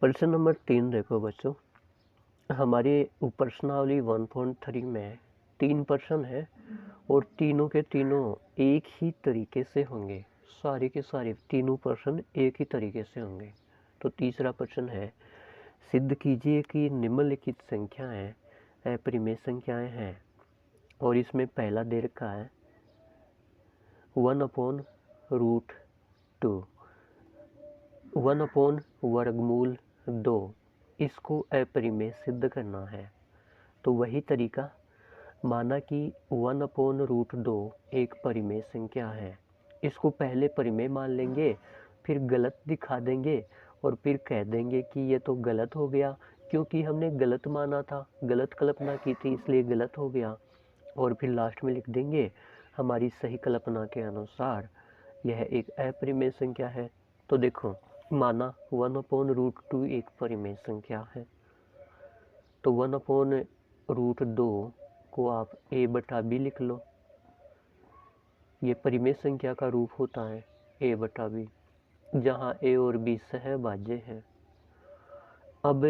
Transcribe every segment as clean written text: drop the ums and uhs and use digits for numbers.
प्रश्न नंबर 3 देखो बच्चों, हमारे प्रश्नावली 1.3 में 3 प्रश्न है और तीनों के तीनों एक ही तरीके से होंगे। सारे के सारे तीनों प्रश्न एक ही तरीके से होंगे। तो तीसरा प्रश्न है, सिद्ध कीजिए कि निम्नलिखित संख्याएं अपरिमेय संख्याएं हैं। और इसमें पहला दे रखा है 1/√2, 1/√2। इसको अपरिमेय सिद्ध करना है। तो वही तरीका, माना कि 1/√2 एक परिमेय संख्या है। इसको पहले परिमेय मान लेंगे, फिर गलत दिखा देंगे और फिर कह देंगे कि ये तो गलत हो गया, क्योंकि हमने गलत माना था, गलत कल्पना की थी, इसलिए गलत हो गया। और फिर लास्ट में लिख देंगे हमारी सही कल्पना के अनुसार यह एक अपरिमेय संख्या है। तो देखो, माना 1/√2 एक परिमेय संख्या है, तो 1/√2 को आप a/b लिख लो। ये परिमेय संख्या का रूप होता है a/b, जहाँ a और b सहभाज्य है। अब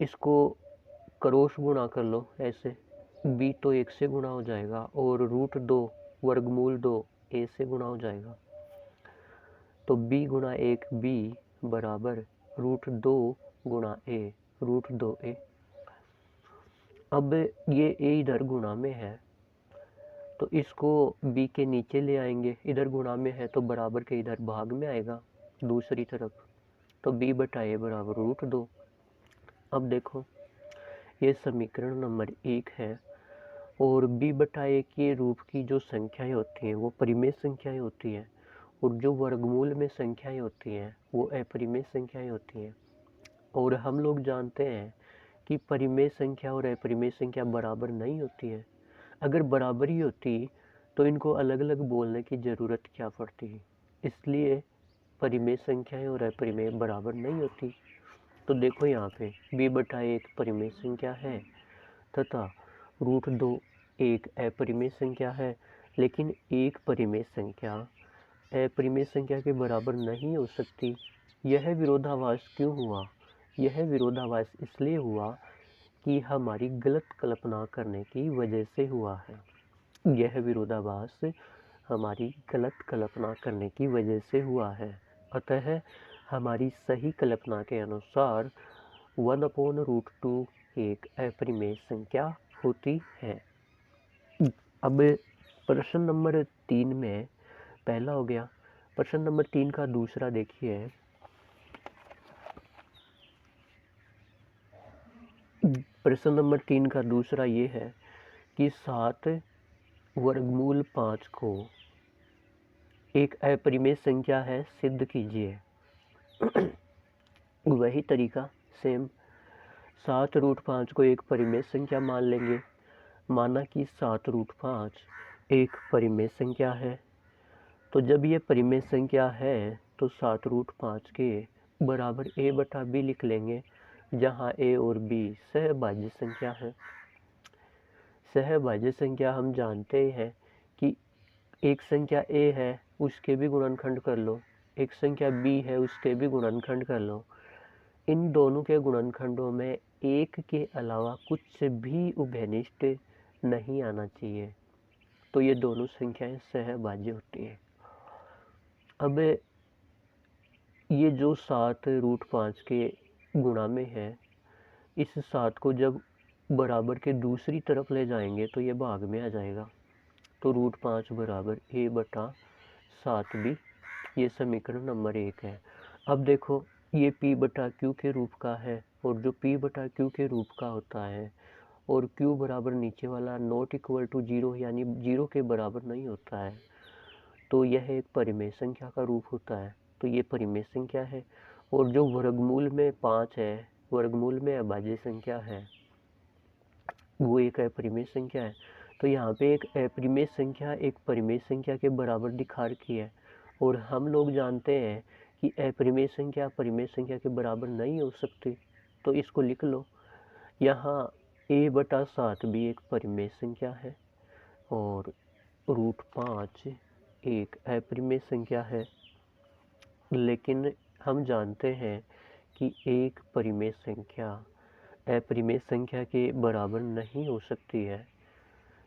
इसको क्रॉस गुणा कर लो ऐसे, b तो 1 से गुणा हो जाएगा और √2 वर्गमूल 2 a से गुणा हो जाएगा। तो b गुणा 1 b बराबर √2 गुणा a, √2a। अब ये a इधर गुणा में है, तो इसको b के नीचे ले आएंगे, इधर गुणा में है तो बराबर के इधर भाग में आएगा दूसरी तरफ। तो b/a बराबर √2। अब देखो, ये समीकरण नंबर 1 है और b/a के रूप की जो संख्याएं होती हैं वो परिमेय संख्याएं होती हैं, और जो वर्गमूल में संख्याएं होती हैं वो अपरिमेय संख्याएं होती हैं। और हम लोग जानते हैं कि परिमेय संख्या और अपरिमेय संख्या बराबर नहीं होती है। अगर बराबर ही होती तो इनको अलग अलग बोलने की ज़रूरत क्या पड़ती। इसलिए परिमेय संख्याएं और अपरिमेय बराबर नहीं होती। तो देखो यहाँ पे b/a एक परिमेय संख्या है तथा √2 एक अपरिमेय संख्या है, लेकिन एक परिमेय संख्या अपरिमेय संख्या के बराबर नहीं हो सकती। यह विरोधाभास क्यों हुआ? यह विरोधाभास इसलिए हुआ कि हमारी गलत कल्पना करने की वजह से हुआ है। यह विरोधाभास हमारी गलत कल्पना करने की वजह से हुआ है। अतः हमारी सही कल्पना के अनुसार 1/√2 एक अपरिमेय संख्या होती है। अब प्रश्न नंबर 3 में पहला हो गया। प्रश्न नंबर 3 का दूसरा देखिए। प्रश्न नंबर 3 का दूसरा ये है कि 7/5 को एक अपरिमेय संख्या है, सिद्ध कीजिए। वही तरीका सेम, 7√5 को एक परिमेय संख्या मान लेंगे। माना कि 7√5 एक परिमेय संख्या है, तो जब ये परिमेय संख्या है तो 7√5 के बराबर a/b लिख लेंगे, जहाँ a और b सहभाज्य संख्या है। सहभाज्य संख्या हम जानते हैं कि एक संख्या a है उसके भी गुणनखंड कर लो, एक संख्या b है उसके भी गुणनखंड कर लो। इन दोनों के गुणनखंडों में एक के अलावा कुछ भी उभयनिष्ठ नहीं आना चाहिए, तो ये दोनों संख्याएं सहभाज्य होती हैं। अब ये जो 7√5 के गुणा में है, इस 7 को जब बराबर के दूसरी तरफ ले जाएंगे तो ये भाग में आ जाएगा। तो √5 बराबर a/7 भी, ये समीकरण नंबर 1 है। अब देखो, ये p/q के रूप का है, और जो p/q के रूप का होता है और q बराबर नीचे वाला नॉट इक्वल टू 0 यानी 0 के बराबर नहीं होता है, तो यह एक परिमेय संख्या का रूप होता है। तो ये परिमेय संख्या है। और जो वर्गमूल में 5 है, वर्गमूल में अभाज्य संख्या है, वो एक अपरिमेय संख्या है। तो यहाँ पे एक अपरिमेय संख्या एक परिमेय संख्या के बराबर दिखा रखी है, और हम लोग जानते हैं कि अपरिमेय संख्या परिमेय संख्या के बराबर नहीं हो सकती। तो इसको लिख लो, यहाँ a/7 भी एक परिमेय संख्या है और √5 एक अपरिमेय संख्या है। लेकिन हम जानते हैं कि एक परिमेय संख्या अपरिमेय संख्या के बराबर नहीं हो सकती है।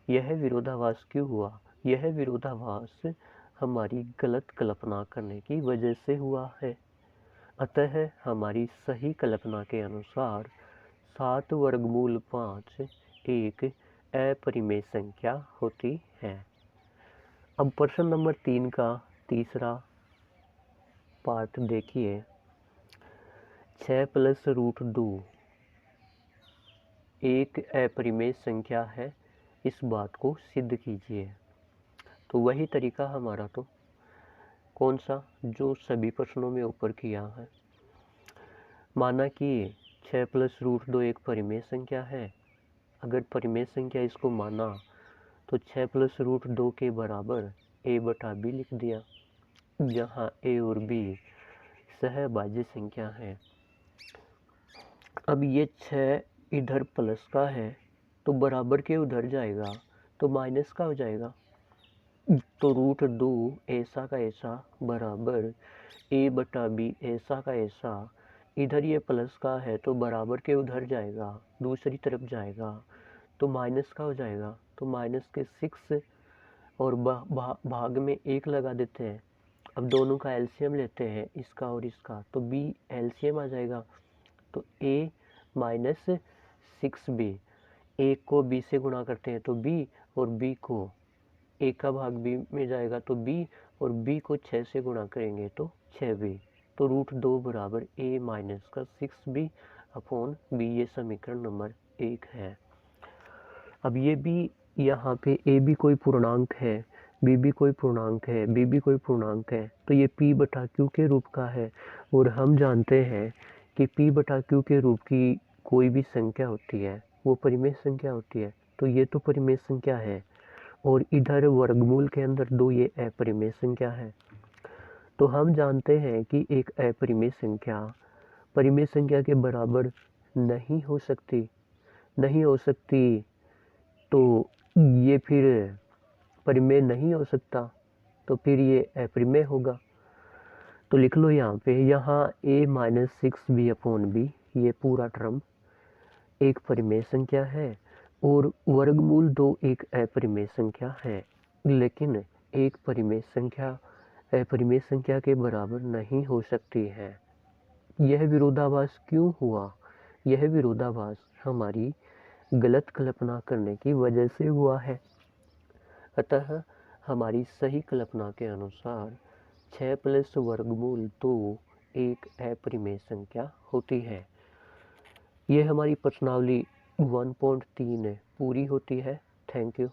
यह विरोधाभास क्यों हुआ? यह विरोधाभास हमारी गलत कल्पना करने की वजह से हुआ है। अतः हमारी सही कल्पना के अनुसार 7 वर्गमूल 5 एक अपरिमेय संख्या होती है। अब प्रश्न नंबर 3 का तीसरा पार्ट देखिए। 6 + √2 एक अपरिमेय संख्या है, इस बात को सिद्ध कीजिए। तो वही तरीका हमारा तो कौन सा, जो सभी प्रश्नों में ऊपर किया है। माना कि 6 + √2 एक परिमेय संख्या है। अगर परिमेय संख्या इसको माना तो 6 + √2 के बराबर a/b लिख दिया, जहाँ a और b सहभाज्य संख्या है। अब ये 6 इधर प्लस का है तो बराबर के उधर जाएगा तो माइनस का हो जाएगा। तो √2 ऐसा का ऐसा बराबर a/b ऐसा का ऐसा, इधर ये प्लस का है तो बराबर के उधर जाएगा, दूसरी तरफ जाएगा तो माइनस का हो जाएगा। तो माइनस के 6 और भाग में 1 लगा देते हैं। अब दोनों का एलसीएम लेते हैं, इसका और इसका, तो b एलसीएम आ जाएगा। तो a - 6b, a को b से गुणा करते हैं तो b, और b को a का भाग b में जाएगा तो b, और b को 6 से गुणा करेंगे तो 6b। तो √2 बराबर a - 6b अपॉन b, ये समीकरण नंबर 1 है। अब ये भी यहाँ पे a भी कोई पूर्णांक है, b भी कोई पूर्णांक है, b भी कोई पूर्णांक है, तो ये p/q के रूप का है। और हम जानते हैं कि p/q के रूप की कोई भी संख्या होती है वो परिमेय संख्या होती है। तो ये तो परिमेय संख्या है, और इधर वर्गमूल के अंदर 2 ये अपरिमेय संख्या है। तो हम जानते हैं कि एक अपरिमेय संख्या परिमेय संख्या के बराबर नहीं हो सकती, तो ये फिर परिमेय नहीं हो सकता, तो फिर ये अपरिमेय होगा। तो लिख लो यहाँ पे, यहाँ a - 6b अपॉन b, ये पूरा टर्म एक परिमेय संख्या है, और वर्गमूल 2 एक अपरिमेय संख्या है। लेकिन एक परिमेय संख्या अपरिमेय संख्या के बराबर नहीं हो सकती है। यह विरोधाभास क्यों हुआ? यह विरोधाभास हमारी गलत कल्पना करने की वजह से हुआ है। अतः हमारी सही कल्पना के अनुसार 6 + वर्गमूल 2 एक अपरिमेय संख्या होती है। यह हमारी प्रश्नावली 1.3 पूरी होती है। Thank you.